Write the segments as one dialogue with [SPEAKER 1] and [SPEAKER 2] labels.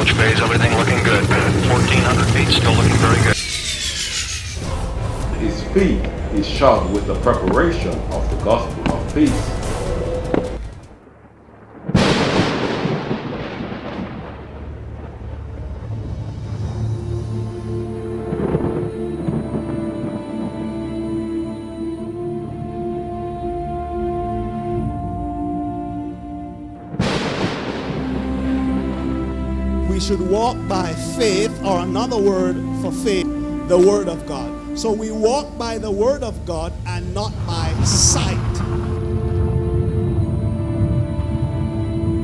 [SPEAKER 1] launch phase, everything looking good. 1,400 feet, still looking very good.
[SPEAKER 2] His feet is shod with the preparation of the gospel of peace.
[SPEAKER 3] We should walk by faith, or another word for faith, the Word of God. So we walk by the Word of God and not by sight.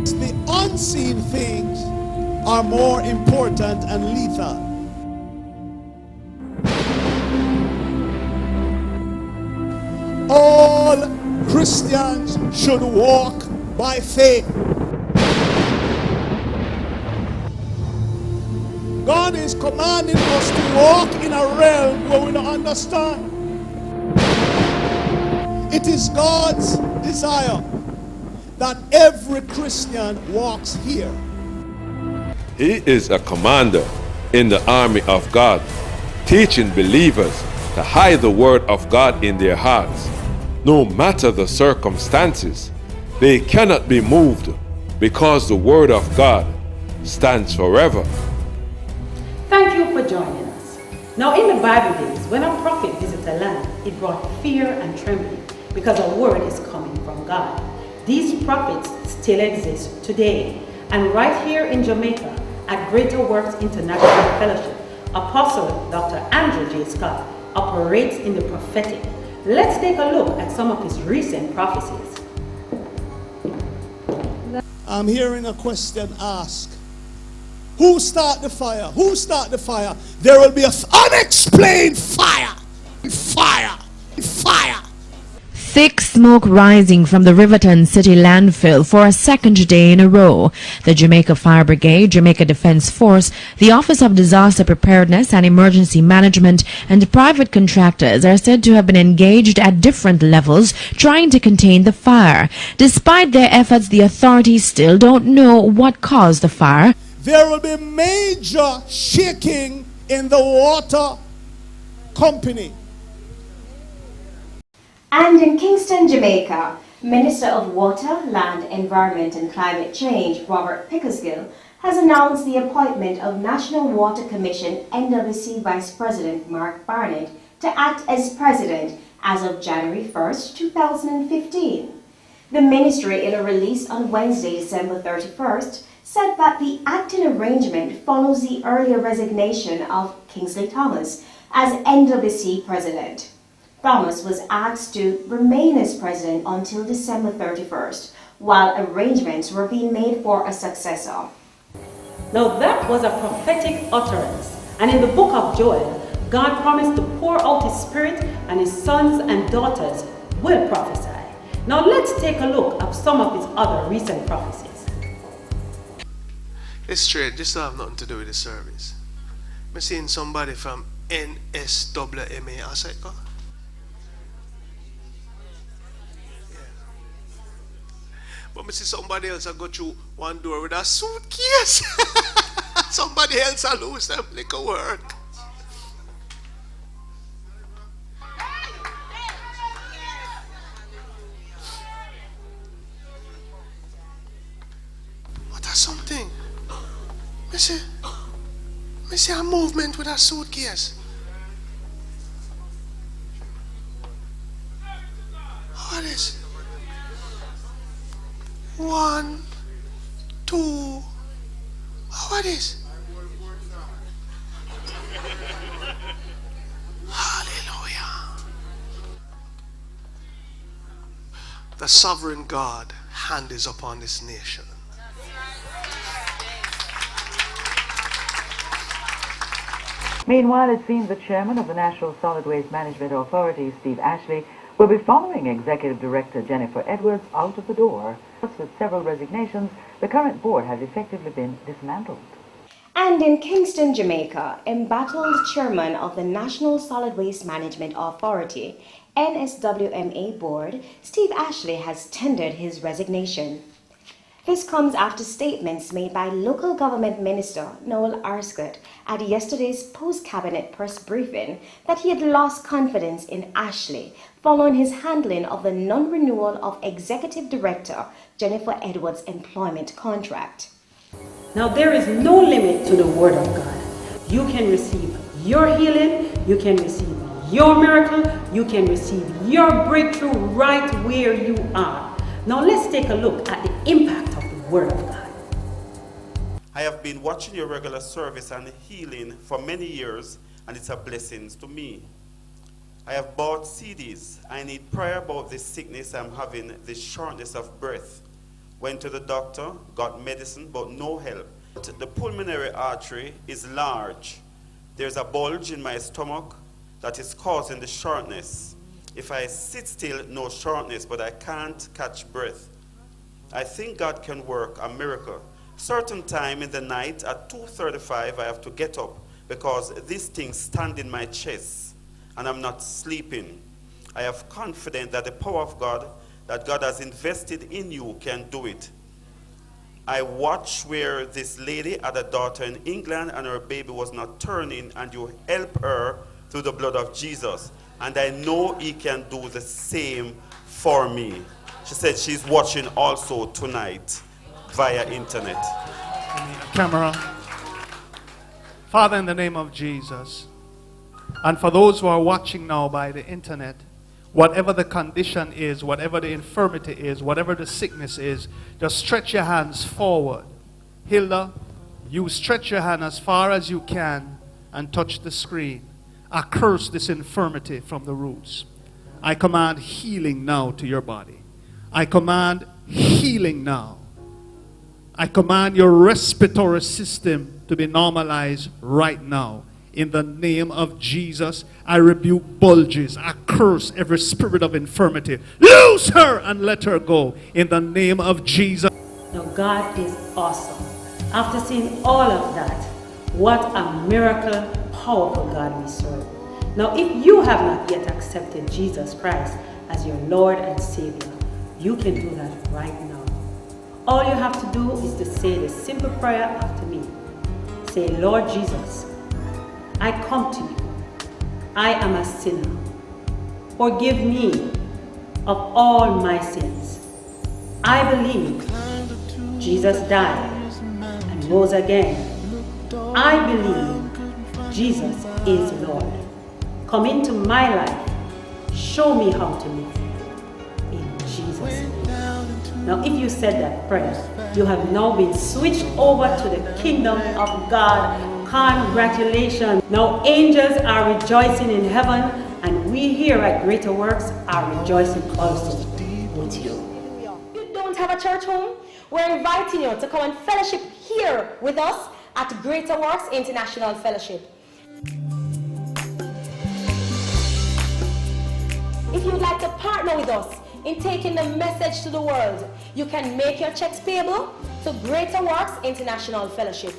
[SPEAKER 3] The unseen things are more important and lethal. All Christians should walk by faith. God is commanding us to walk in a realm where we don't understand. It is God's desire that every Christian walks here.
[SPEAKER 2] He is a commander in the army of God, teaching believers to hide the word of God in their hearts. No matter the circumstances, they cannot be moved because the word of God stands forever.
[SPEAKER 4] Thank you for joining us. Now in the Bible days, when a prophet visited a land, it brought fear and trembling because a word is coming from God. These prophets still exist today. And right here in Jamaica, at Greater Works International Fellowship, Apostle Dr. Andrew J. Scott operates in the prophetic. Let's take a look at some of his recent prophecies.
[SPEAKER 3] I'm hearing a question asked. Who start the fire? Who start the fire? There will be an unexplained fire. Fire. Fire.
[SPEAKER 5] Thick smoke rising from the Riverton city landfill for a second day in a row. The Jamaica Fire Brigade, Jamaica Defence Force, the Office of Disaster Preparedness and Emergency Management, and private contractors are said to have been engaged at different levels trying to contain the fire. Despite their efforts, the authorities still don't know what caused the fire.
[SPEAKER 3] There will be major shaking in the water company.
[SPEAKER 6] And in Kingston, Jamaica, Minister of Water, Land, Environment and Climate Change, Robert Pickersgill, has announced the appointment of National Water Commission NWC Vice President Mark Barnett to act as President as of January 1st, 2015. The ministry, in a release on Wednesday, December 31st, said that the acting arrangement follows the earlier resignation of Kingsley Thomas as NWC President. Thomas was asked to remain as president until December 31st, while arrangements were being made for a successor.
[SPEAKER 4] Now that was a prophetic utterance, and in the book of Joel, God promised to pour out his spirit and his sons and daughters will prophesy. Now let's take a look at some of his other recent prophecies.
[SPEAKER 7] It's straight, this don't have nothing to do with the service. I'm seeing somebody from NSWMA, I said, God. But I see somebody else I go through one door with a suitcase. Somebody else I lose them like a work. What are something? I see a movement with a suitcase. What is? 1, 2. What is? Hallelujah. The sovereign God hand is upon this nation.
[SPEAKER 8] Meanwhile, it seems the chairman of the National Solid Waste Management Authority, Steve Ashley, will be following Executive Director Jennifer Edwards out of the door. With several resignations, the current board has effectively been dismantled.
[SPEAKER 6] And in Kingston, Jamaica, embattled chairman of the National Solid Waste Management Authority, NSWMA board, Steve Ashley has tendered his resignation. This comes after statements made by local government minister Noel Arscott at yesterday's post-cabinet press briefing that he had lost confidence in Ashley following his handling of the non-renewal of Executive Director Jennifer Edwards' employment contract.
[SPEAKER 4] Now there is no limit to the Word of God. You can receive your healing, you can receive your miracle, you can receive your breakthrough right where you are. Now let's take a look at the impact of the Word of God.
[SPEAKER 9] I have been watching your regular service and healing for many years, and it's a blessing to me. I have bought CDs. I need prayer about this sickness I'm having, this shortness of breath. Went to the doctor, got medicine, but no help. The pulmonary artery is large. There's a bulge in my stomach that is causing the shortness. If I sit still, no shortness, but I can't catch breath. I think God can work a miracle. Certain time in the night at 2:35, I have to get up because this thing stands in my chest and I'm not sleeping. I have confidence that the power of God that God has invested in you can do it. I watched where this lady had a daughter in England and her baby was not turning, and you help her through the blood of Jesus. And I know he can do the same for me. She said she's watching also tonight via internet.
[SPEAKER 10] Camera. Father, in the name of Jesus, and for those who are watching now by the internet, whatever the condition is, whatever the infirmity is, whatever the sickness is, just stretch your hands forward. Hilda, you stretch your hand as far as you can and touch the screen. I curse this infirmity from the roots. I command healing now to your body. I command healing now. I command your respiratory system to be normalized right now. In the name of Jesus, I rebuke bulges. I curse every spirit of infirmity. Loose her and let her go. In the name of Jesus.
[SPEAKER 4] Now God is awesome. After seeing all of that, what a miracle, powerful God we serve. Now if you have not yet accepted Jesus Christ as your Lord and Savior, you can do that right now. All you have to do is to say this simple prayer after me. Say, Lord Jesus, I come to you. I am a sinner. Forgive me of all my sins. I believe Jesus died and rose again. I believe Jesus is Lord. Come into my life. Show me how to live. In Jesus' name. Now, if you said that prayer, you have now been switched over to the kingdom of God. Congratulations. Now angels are rejoicing in heaven, and we here at Greater Works are rejoicing also with you.
[SPEAKER 6] You don't have a church home? We're inviting you to come and fellowship here with us at Greater Works International Fellowship. If you'd like to partner with us in taking the message to the world, you can make your checks payable to Greater Works International Fellowship.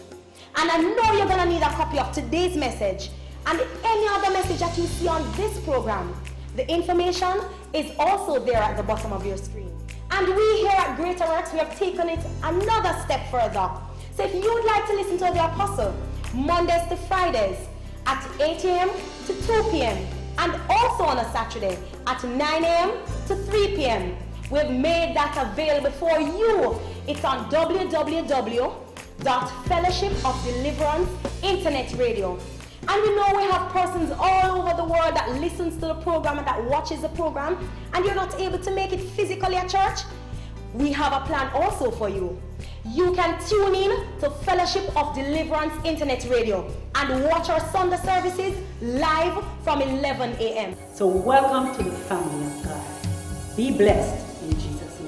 [SPEAKER 6] And I know you're going to need a copy of today's message and any other message that you see on this program. The information is also there at the bottom of your screen. And we here at Greater Works, we have taken it another step further. So if you'd like to listen to the Apostle, Mondays to Fridays at 8 a.m. to 2 p.m. and also on a Saturday at 9 a.m. to 3 p.m. We've made that available for you. It's on www.Fellowship of Deliverance Internet Radio. And we know we have persons all over the world that listens to the program and that watches the program, and you're not able to make it physically at church. We have a plan also for you. You can tune in to Fellowship of Deliverance Internet Radio and watch our Sunday services live from 11 a.m.
[SPEAKER 4] So welcome to the family of God. Be blessed in Jesus'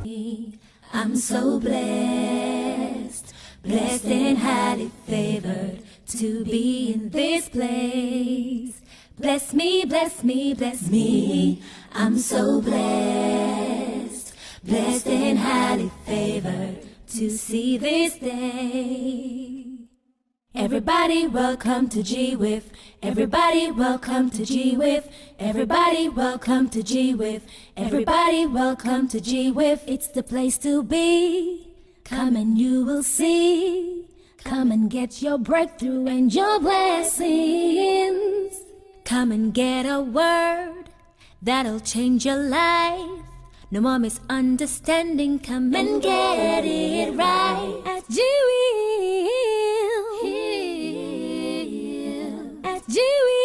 [SPEAKER 4] name.
[SPEAKER 11] I'm so blessed, blessed and highly favored to be in this place. Bless me, bless me, bless me. I'm so blessed, blessed and highly favored to see this day. Everybody welcome to G-With. Everybody welcome to G-With. Everybody welcome to G-With. Everybody welcome to G-With. It's the place to be. Come and you will see. Come and get your breakthrough and your blessings. Come and get a word that'll change your life. No more misunderstanding. Come and get it right at G-With. At G-With.